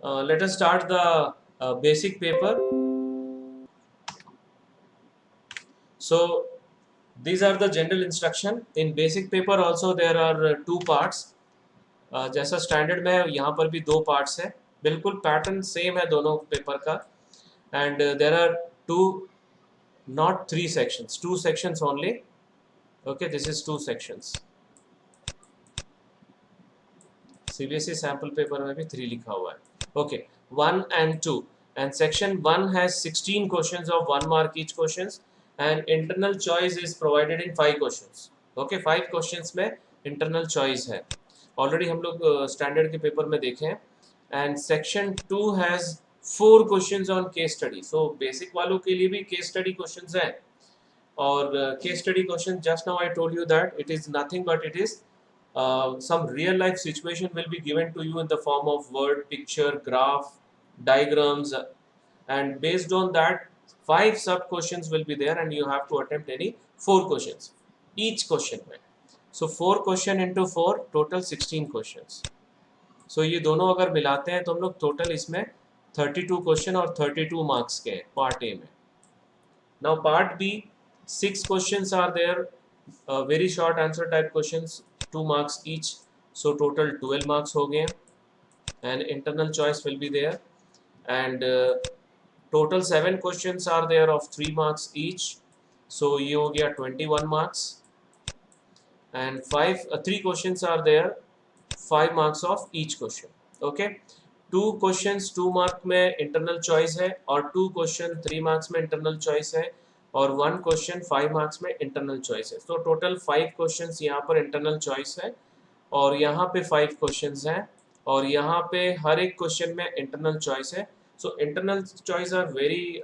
Let us start the basic paper. So these are the general instruction. In basic paper also there are two parts. जैसा standard में है यहाँ पर भी दो पार्ट्स है, बिल्कुल पैटर्न सेम है दोनों पेपर का. And there are two, not three sections, two sections only. Okay, this is two sections. CBSE sample paper में भी 3 लिखा हुआ है. Okay, 1 and 2, and section 1 has 16 questions of 1 mark each questions, and internal choice is provided in 5 questions. Okay, 5 questions में internal choice है, already हम लोग standard के पेपर में देखे हैं. And section 2 has 4 questions on case study. So basic वालों के लिए भी केस स्टडी क्वेश्चंस हैं. और case study question, just now I told you that it is nothing but it is some real life situation will be given to you in the form of word, picture, graph, diagrams, and based on that 5 sub questions will be there, and you have to attempt any 4 questions each question में. So 4 question into 4 total 16 questions. So ये दोनों अगर मिलाते हैं तो हम लोग total इसमें 32 क्वेश्चन और 32 मार्क्स के पार्ट ए में. Now part B, 6 questions are there, very short answer type questions, 2 marks each, so total 12 marks हो गए. And internal choice will be there, and total 7 questions are there of 3 marks each, so ये हो गया 21 marks. And 3 questions are there, 5 marks of each question. Okay, 2 questions 2 mark में internal choice है, और 2 question 3 marks में internal choice है, और 1 question 5 marks में इंटरनल चॉइस है. तो टोटल 5 क्वेश्चंस यहाँ पर इंटरनल चॉइस है, और यहाँ पे 5 क्वेश्चंस हैं, और यहाँ पे हर एक क्वेश्चन में इंटरनल चॉइस है. So internal choice are very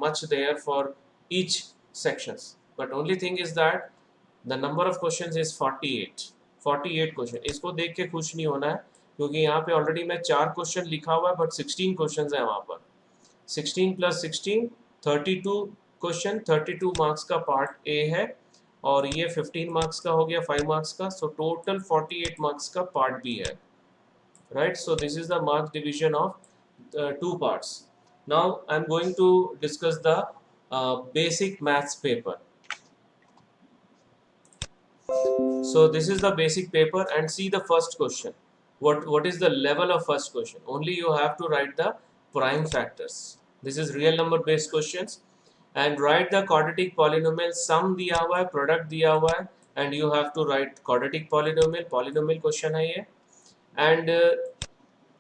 much there for each sections, but only thing is that the number of questions is 48 question. इसको देख के खुश नहीं होना है, क्योंकि यहाँ पे ऑलरेडी मैं 4 क्वेश्चन लिखा हुआ है, बट 16 क्वेश्चन है वहाँ पर. 16 + 16 32 क्वेश्चन, 32 मार्क्स का पार्ट ए है, और ये 15 मार्क्स का हो गया 5 मार्क्स का. सो टोटल 48 मार्क्स का पार्ट बी है, right. So this is the mark division of 2 parts. Now I am going to discuss the basic maths paper. So this is the basic paper, and see the first question. What is the level of first question? Only you have to write the prime factors. This is real number based questions, and write the quadratic polynomial. Sum दिया हुआ है, product दिया हुआ है, and you have to write quadratic polynomial question है ये. And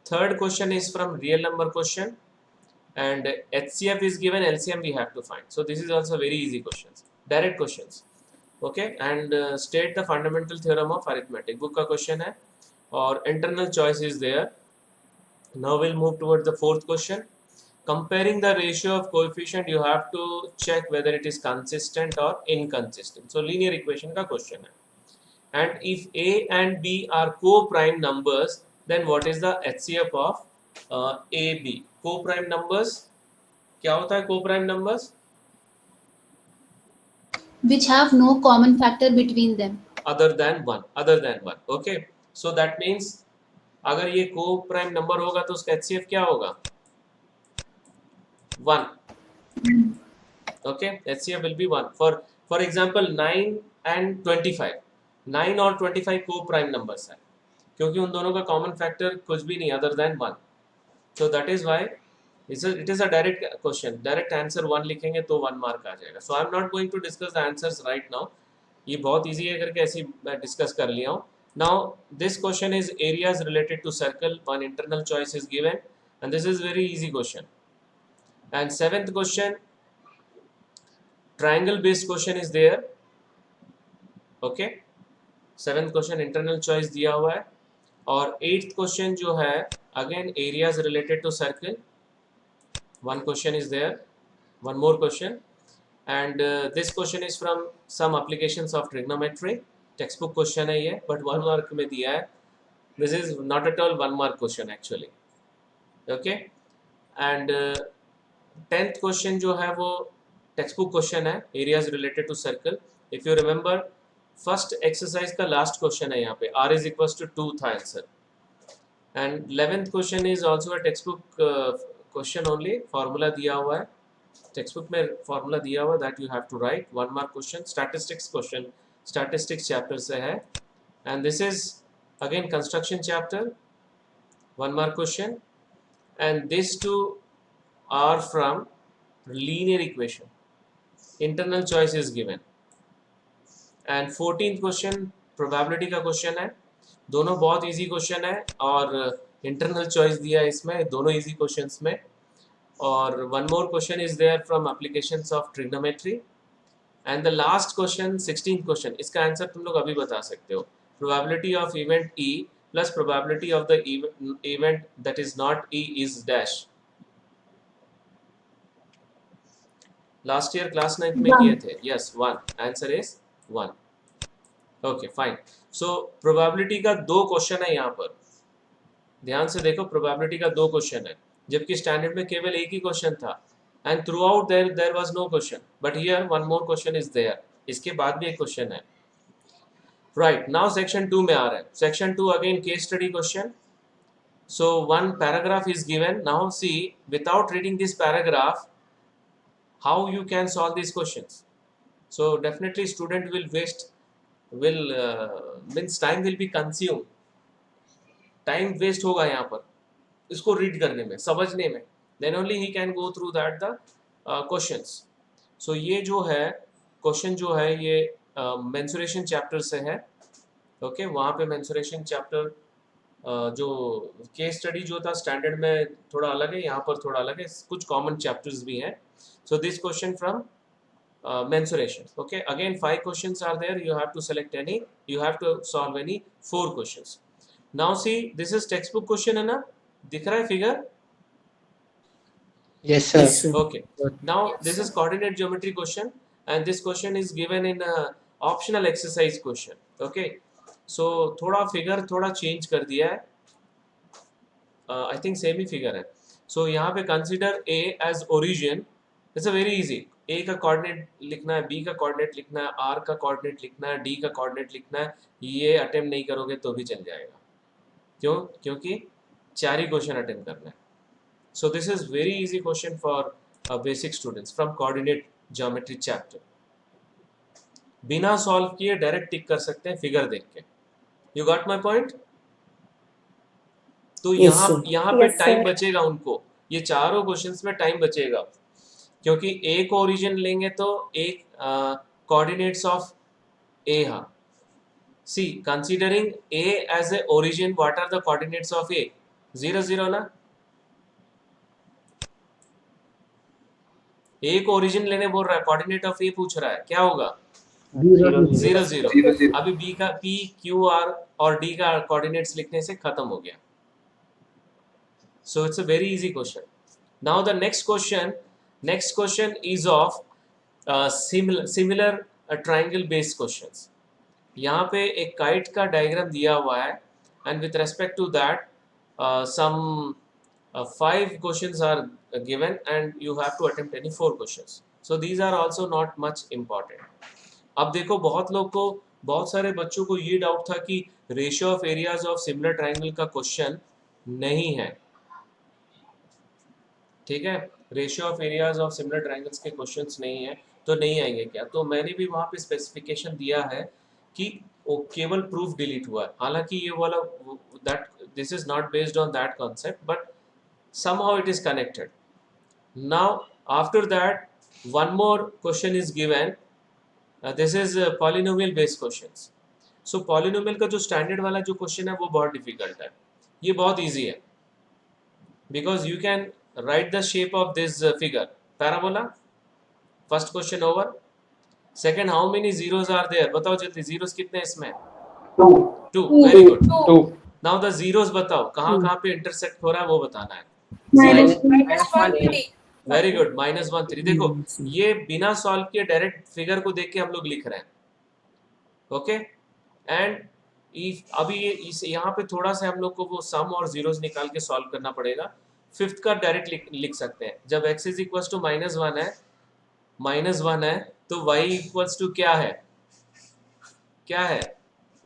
third question is from real number question, and HCF is given, LCM we have to find. So this is also very easy questions, direct questions. Okay, and state the fundamental theorem of arithmetic. Book का question है, और internal choice is there. Now we'll move towards the fourth question. Comparing the ratio of coefficient, you have to check whether it is consistent or inconsistent. So linear equation का question है. And if A and B are co-prime numbers, then what is the HCF of AB? Co-prime numbers क्या होता है? Co-prime numbers which have no common factor between them, other than one. Okay, so that means अगर ये को prime number होगा तो उसका HCF क्या होगा? 1. Okay, HCF will be 1. For example 9 and 25, 9 और 25 को प्राइम नंबर्स है, क्योंकि उन दोनों का कॉमन फैक्टर कुछ भी नहीं other than 1. so that is why it is a direct question. Direct answer 1 लिखेंगे तो 1 मार्क आ जाएगा. So I am not going to discuss the answers right now. ये बहुत इजी है करके ऐसे मैं डिस्कस कर लिया हूँ. Now this question is areas related to circle. One internal choice is given, and this is very easy question. And 7th question, triangle based question is there. Okay, 7th question internal choice दिया हुआ है, और 8th question जो है again areas related to circle. One question is there, one more question, and this question is from some applications of trigonometry. Textbook question है ये, but 1 mark में दिया है. This is not at all 1 mark question actually. Okay, and 10th question जो है वो textbook question है, areas related to circle. If you remember, first exercise का last question है यहाँ पे, r is equals to 2 था answer. And 11th question is also a text book question only, formula दिया हुआ है टेक्स्ट बुक में, फार्मूला दिया हुआ that you have to write, 1 mark question, statistics question, statistics chapter से है, and this is again construction chapter, 1 mark question, and these two are from linear equation, internal choice is given, and 14th question probability का question है, दोनों बहुत easy question है और internal choice दिया है इसमें, दोनों इजी क्वेश्चंस में, और one more question is there from applications of trigonometry, and the last question 16th question, इसका आंसर तुम लोग अभी बता सकते हो, probability of event E plus probability of the event that is not E is dash. Last year class 9th में किए थे, yes 1, answer is 1। Okay fine, so probability का 2 क्वेश्चन है यहाँ पर, ध्यान से देखो, प्रोबेबिलिटी का 2 क्वेश्चन है, जबकि स्टैंडर्ड में केवल एक ही क्वेश्चन था, and throughout there was no question, but here one more question is there, इसके बाद भी एक क्वेश्चन है। राइट, नाउ सेक्शन 2 में आ रहा है, section 2 again case study question, so one paragraph is given, now see without reading this paragraph how you can solve these questions, so definitely student will waste, means time will be consumed, time waste होगा यहाँ पर इसको read करने में, समझने में, then only he can go through that the questions। so ये जो है क्वेश्चन जो है ये मेंसुरेशन चैप्टर से है, ओके वहाँ पे मेंसुरेशन चैप्टर जो केस स्टडी जो था स्टैंडर्ड में थोड़ा अलग है, यहाँ पर थोड़ा अलग है, कुछ कॉमन चैप्टर्स भी हैं। So this question from mensuration, okay, again 5 questions are there, you have to select any, you have to solve any 4 questions। now see this is textbook question है ना, दिख रहा है figure? Yes sir। okay, now this is coordinate geometry question, and this question is given in a optional exercise question, okay, so थोड़ा figure थोड़ा change कर दिया है, I think सेम ही फिगर है, so यहाँ पे consider A as origin, it's a very easy, A का कोऑर्डिनेट लिखना है, बी का कोऑर्डिनेट लिखना है, आर का कोऑर्डिनेट लिखना है, डी का कोऑर्डिनेट लिखना है, ये अटेम्प्ट नहीं करोगे तो भी चल जाएगा, क्यों? क्योंकि 4 ही क्वेश्चन अटेम्प्ट करना है। सो this is very easy question for basic students from coordinate geometry chapter, बिना सॉल्व किए डायरेक्ट टिक कर सकते हैं फिगर देख के, यू गॉट माई पॉइंट? तो यहाँ पे टाइम बचेगा उनको, ये चारों क्वेश्चंस में टाइम बचेगा, क्योंकि ए को ओरिजिन लेंगे तो एक कोऑर्डिनेट्स ऑफ ए, हाँ see considering A as a origin, what are the coordinates of A? 0 0 ना, ए को ओरिजिन लेने बोल रहा है, कोऑर्डिनेट ऑफ ए पूछ रहा है, क्या होगा? 0 0। अभी बी का पी क्यू आर और डी का कोऑर्डिनेट्स लिखने से खत्म हो गया, so it's a very easy question. Now the next question is of similar triangle based questions। यहाँ पे एक काइट का डायग्राम दिया हुआ है, and with respect to that some 5 questions are given and you have to attempt any 4 questions, so these are also not much important। अब देखो बहुत लोग को, बहुत सारे बच्चों को ये डाउट था कि ratio of areas of similar triangle का क्वेश्चन नहीं है, ठीक है, ratio of areas of similar triangles के क्वेश्चंस नहीं है तो नहीं आएंगे क्या? तो मैंने भी वहाँ पे स्पेसिफिकेशन दिया है कि वो केवल प्रूफ डिलीट हुआ है, हालांकि ये वाला that this is not based on that concept, but somehow it is connected। now after that one more question is given, this is polynomial based questions। so polynomial का जो स्टैंडर्ड वाला जो question है वो बहुत डिफिकल्ट है, ये बहुत इजी है, because you can write the shape of this figure, parabola। first question over। second, how many zeros are there? बताओ जल्दी, zeros कितने इसमें? 2। very good। 2। now the zeros बताओ कहाँ कहाँ पे intersect हो रहा है वो बताना है। Very good, -1 3। देखो ये बिना सॉल्व किए डायरेक्ट फिगर को देख के हम लोग लिख रहे हैं, ओके, एंड अभी यहाँ पे थोड़ा सा हम लोग को वो सम और जीरोस निकाल के सॉल्व करना पड़ेगा। 5th का डायरेक्ट लिख सकते हैं, जब x इज इक्वल टू -1 है तो y इक्वल्स टू क्या है? क्या है?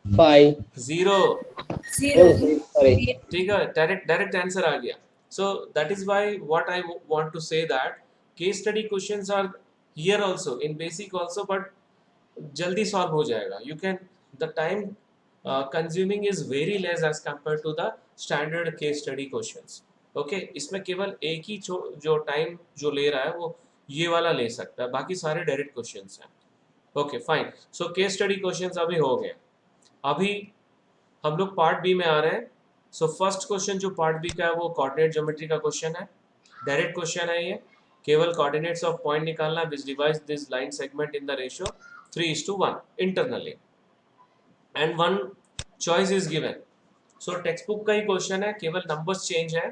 5 0। Zero. Sorry. ठीक है, डायरेक्ट आंसर आ गया. So that is why what I want to say that case study questions are here also in basic also, but जल्दी सॉल्व हो जाएगा. You can the time consuming is very less as compare to the standard case study questions. Okay, इसमें केवल एक ही जो time जो ले रहा है वो ये वाला ले सकता है, बाकी सारे डायरेक्ट क्वेश्चंस हैं. Okay fine. So case study questions अभी हो गए. अभी हम लोग पार्ट बी में आ रहे हैं. सो फर्स्ट क्वेश्चन जो पार्ट बी का है वो कोऑर्डिनेट ज्योमेट्री का क्वेश्चन है. डायरेक्ट क्वेश्चन है ये. केवल कोऑर्डिनेट्स ऑफ पॉइंट निकालना है विच divides this line segment in the ratio 3:1 internally and one choice is given. So text book का ही क्वेश्चन है, केवल नंबर्स चेंज है.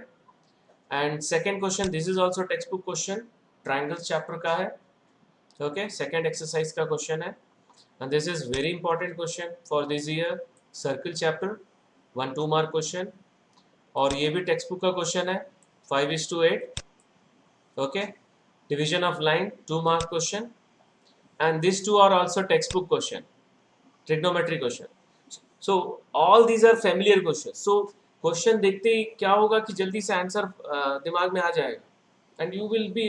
And second question, this is also text book question, triangle chapter का है. Okay, second exercise का question है. And this is very important question for this year, circle chapter, 1-2 mark question. और ये भी टेक्स्ट बुक का question है, 5:8. Okay, division of line, 2 mark question. And this two are also text book question, trigonometry question. So all these are familiar question. So question देखते ही क्या होगा कि जल्दी से आंसर दिमाग में आ जाएगा, and you will be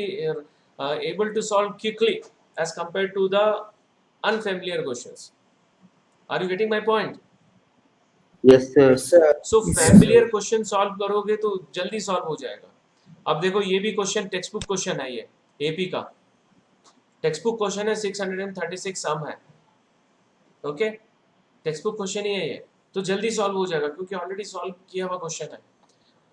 able to solve quickly as compare to the unfamiliar questions. Are you getting my point? Yes, sir. So familiar question solve करोगे तो जल्दी सॉल्व हो जाएगा. अब देखो ये भी क्वेश्चन टेक्स्ट बुक क्वेश्चन है, ये एपी का टेक्स्ट बुक क्वेश्चन है, 636 सम है. ओके, टेक्स्ट बुक क्वेश्चन ही है ये, तो जल्दी सॉल्व हो जाएगा क्योंकि ऑलरेडी सॉल्व किया हुआ क्वेश्चन है.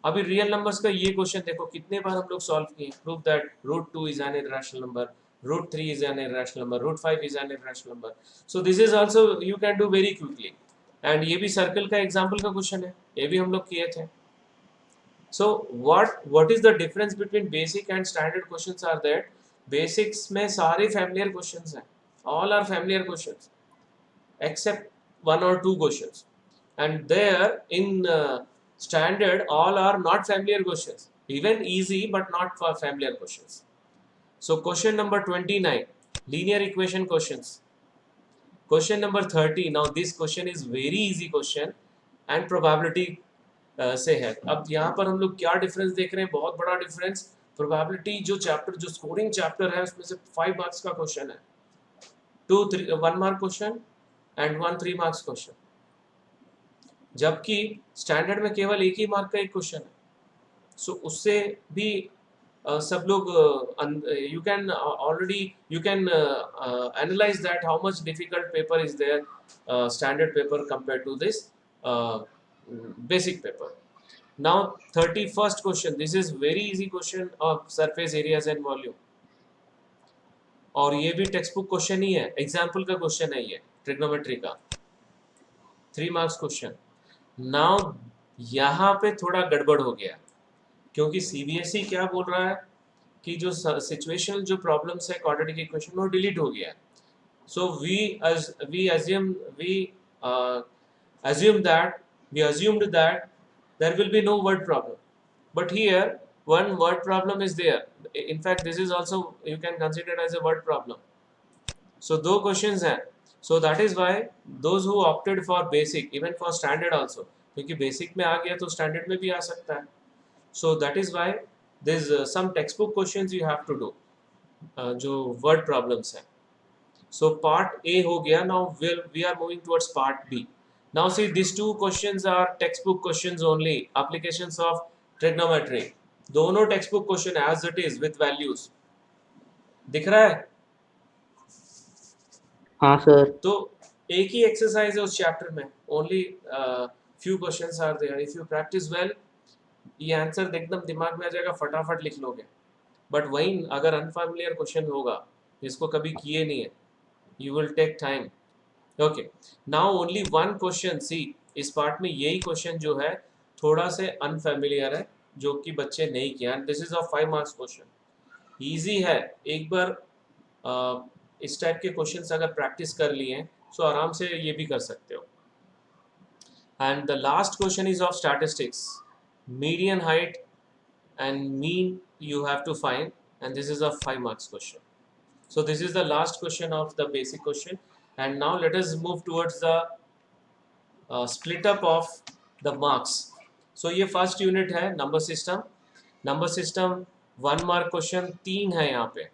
अभी रियल नंबर्स का ये क्वेश्चन देखो कितने बार हम लोग सॉल्व किए. Prove that √2 is an irrational number, √3 is an irrational number, √5 is an irrational number. So this is also you can do very quickly. And ये भी सर्कल का एग्जाम्पल का क्वेश्चन है, ये भी हम लोग किए थे. So what is the difference between basic and standard questions are that basics में सारे familiar questions हैं, all are familiar questions except 1 or 2 questions. And there in standard all are not familiar questions, even easy but not for familiar questions. So question number 29, linear equation questions. Question number 30, now this question is very easy question and probability से है. अब यहाँ पर हम लोग क्या difference देख रहे हैं, बहुत बड़ा डिफरेंस. प्रोबेबिलिटी जो चैप्टर जो स्कोरिंग चैप्टर है उसमें से 5 मार्क्स का क्वेश्चन है, 1 mark question and 1 3 marks question, जबकि स्टैंडर्ड में केवल 1 ही मार्क का एक क्वेश्चन है. सो उससे भी सब लोग you can already you can analyze that how much difficult paper is there, standard paper compared to this basic paper. Now 31st question, this is very easy question of surface areas and volume, और ये भी text book question ही है, example का question है ये trigonometry का, 3 marks question. Now यहाँ पे थोड़ा गड़बड़ हो गया क्योंकि सीबीएसई क्या बोल रहा है कि जो सिचुएशनल जो प्रॉब्लम्स है क्वाड्रेटिक इक्वेशन में वो डिलीट हो गया है. सो we assumed that there will be no word problem, but here one word problem is there. In fact this is also you can consider as a word problem. So दो questions हैं. So that is why those who opted for basic, even for standard also, क्योंकि basic में आ गया तो standard में भी आ सकता है. So that is why there's some textbook questions you have to do, जो word problems हैं. So part A हो गया. Now we are moving towards part B. Now see these 2 questions are textbook questions only, applications of trigonometry. दोनों textbook question as it is with values. दिख रहा है? हाँ sir. तो एक ही एक्सरसाइज है उस चैप्टर में, only few questions are there. If you practice well, ये आंसर एकदम दिमाग में आ जाएगा, फटाफट लिख लोगे. बट वहीं अगर अनफैमिलियर क्वेश्चन होगा जिसको कभी किए नहीं है, you will take time. Okay, now only 1 question. See इस पार्ट में यही क्वेश्चन जो है थोड़ा से अनफैमिलियर है, जो कि बच्चे नहीं किया. And this is of 5 marks question. Easy है, एक बार इस टाइप के क्वेश्चंस अगर प्रैक्टिस कर लिए हैं तो आराम से ये भी कर सकते हो. And the last question is of statistics, median height and mean you have to find, and this is a 5 marks question. So this is the last question of the basic question. And now let us move towards the split up of the marks. So ये first unit है number system. Number system 1 mark question 3 है यहाँ पे,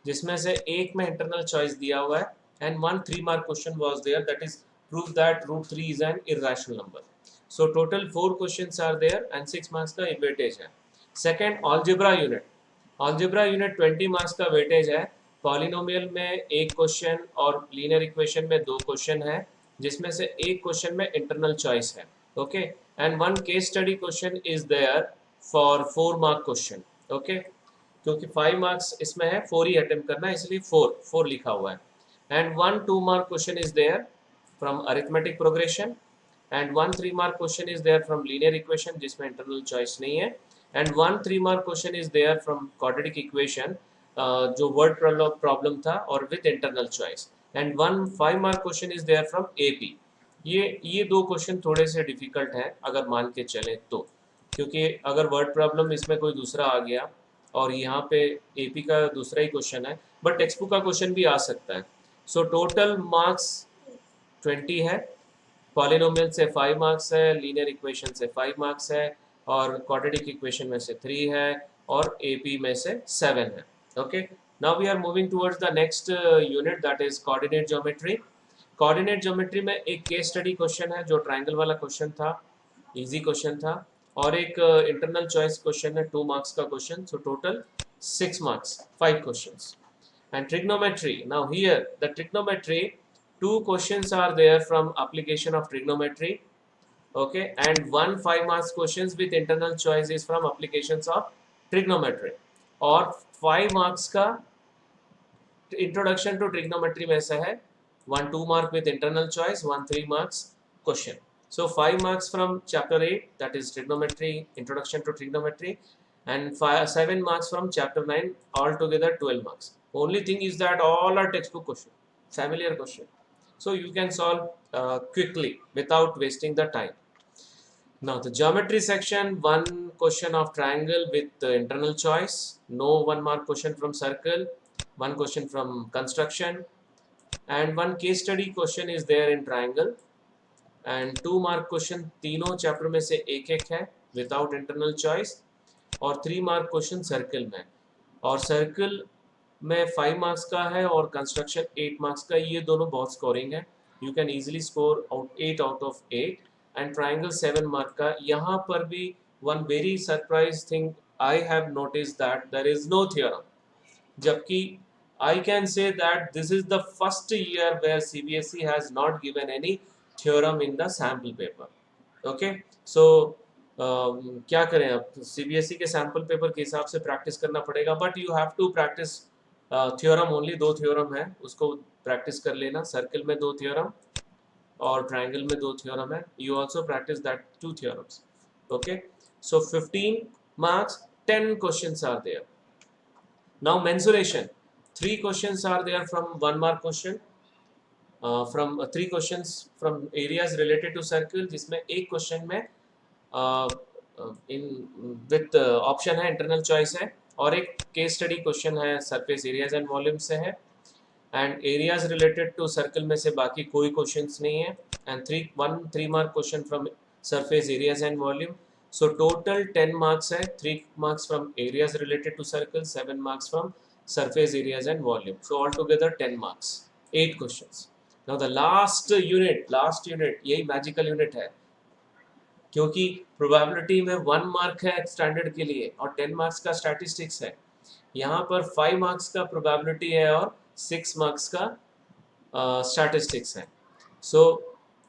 जिसमें से एक में internal choice दिया हुआ है and 1 3 mark question was there, that is prove that root 3 is an irrational number. So total 4 questions are there and 6 marks का वेटेज है। Second algebra unit. Algebra unit 20 marks का वेटेज है। Polynomial में एक question और linear equation में 2 question है, जिसमें से एक क्वेश्चन में इंटरनल चॉइस है। Okay, and 1 case study question is there for 4 mark question. Okay, क्योंकि 5 मार्क्स इसमें है, 4 ही अटेम्प्ट करना है, इसलिए 4 लिखा हुआ है। And 1 2 mark question is there from arithmetic progression and 1 3 mark question is there from linear equation जिसमें इंटरनल चॉइस नहीं है and 1 3 mark question is there from quadratic equation जो वर्ड प्रॉब्लम था और with internal choice and 1 5 mark question is there from AP. ये 2 question थोड़े से difficult हैं अगर मान के चलें तो, क्योंकि अगर वर्ड प्रॉब्लम इसमें कोई दूसरा आ गया और यहाँ पे एपी का दूसरा ही क्वेश्चन है, बट टेक्स्ट बुक का क्वेश्चन भी आ सकता है। सो टोटल मार्क्स 20 है। पॉलिनोमियल से 5 मार्क्स है, लीनियर इक्वेशन से 5 मार्क्स है और क्वाड्रेटिक इक्वेशन में से 3 है और एपी में से 7 है। Okay, now we are moving towards the next unit, that is coordinate geometry. Coordinate geometry में एक केस स्टडी क्वेश्चन है जो ट्रायंगल वाला क्वेश्चन था, इजी क्वेश्चन था, और एक इंटरनल चॉइस क्वेश्चन है 2 मार्क्स का question. So total 6 marks, 5 questions. And trigonometry, now here the trigonometry 2 questions are there from application of trigonometry, okay, and 1 5 marks questions with internal choice is from applications of trigonometry, और 5 marks का introduction to trigonometry में से है, 1 2 mark with internal choice, 1 3 marks question. So 5 marks from chapter 8, that is trigonometry, introduction to trigonometry, and 7 marks from chapter 9, altogether 12 marks. Only thing is that all are textbook question, familiar question, so you can solve quickly without wasting the time. Now the geometry section, 1 question of triangle with internal choice, no 1 mark question from circle, 1 question from construction, and 1 case study question is there in triangle, and 2 mark question तीनों chapter में से एक एक है without internal choice, और 3 mark question circle में, और circle में 5 मार्क्स का है और कंस्ट्रक्शन 8 मार्क्स का। ये दोनों बहुत स्कोरिंग है, you can easily score 8 out of 8, and triangle 7 mark का। यहाँ पर भी one very surprise thing I have notice that there is no theorem, जबकि I can say that this is the first year where CBSE has not given any theorem in the sample paper. Okay, so क्या करें अब, CBSE के sample paper के हिसाब से practice करना पड़ेगा, but you have to practice theorem only. 2 theorem है, उसको प्रैक्टिस कर लेना। सर्कल में 2 थ्योरम और ट्राइंगल में 2 थ्योरम है, you also practice that 2 theorems. Okay, so 15 marks, 10 questions are there. Now mensuration, 3 questions are there from 1 mark question, from 3 questions from areas related to circle, जिसमें एक question में इन with option है, internal choice है, और एक case study question है surface areas and volume से है, and areas related to circle में से बाकी कोई क्वेश्चंस नहीं है, and 3 mark question from surface areas and volume. So total 10 marks है, 3 marks from areas related to circle, 7 marks from surface areas and volume, so altogether 10 marks, 8 questions. Now the last unit यही magical unit है, क्योंकि probability में 1 mark है standard के लिए और 10 marks का स्टैटिस्टिक्स है। यहाँ पर 5 मार्क्स का प्रोबेबिलिटी है और 6 मार्क्स का स्टैटिस्टिक्स है। सो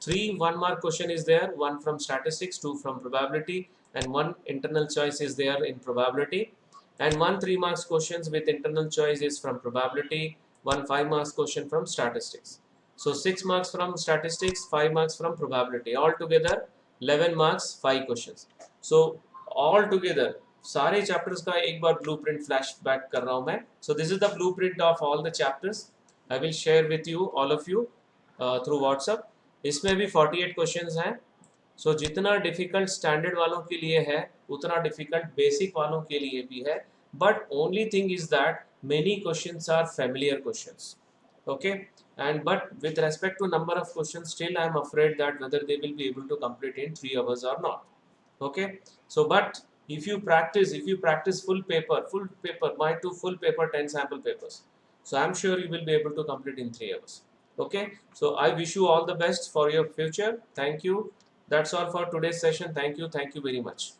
3 1 mark question is there, 1 from statistics, 2 from probability, and 1 internal choice is there in probability, and 1 3 marks questions with internal choice is from probability, 1 5 marks question from statistics. So 6 marks from statistics, 5 marks from probability, altogether 11 marks, 5 questions. So altogether सारे chapters का एक बार blueprint flashback कर रहा हूँ मैं। So this is the blueprint of all the chapters. I will share with you, all of you, through WhatsApp. इसमें भी 48 questions हैं। सो जितना डिफिकल्ट स्टैंडर्ड वालों के लिए है उतना डिफिकल्ट बेसिक वालों के लिए भी है, but only thing is that many questions are familiar questions. Okay, and but with respect to number of questions, still I am afraid that whether they will be able to complete in 3 hours or not. Okay, so but if you practice full paper, my two full paper 10 sample papers, so I'm sure you will be able to complete in 3 hours. Okay, so I wish you all the best for your future. Thank you. That's all for today's session. Thank you very much.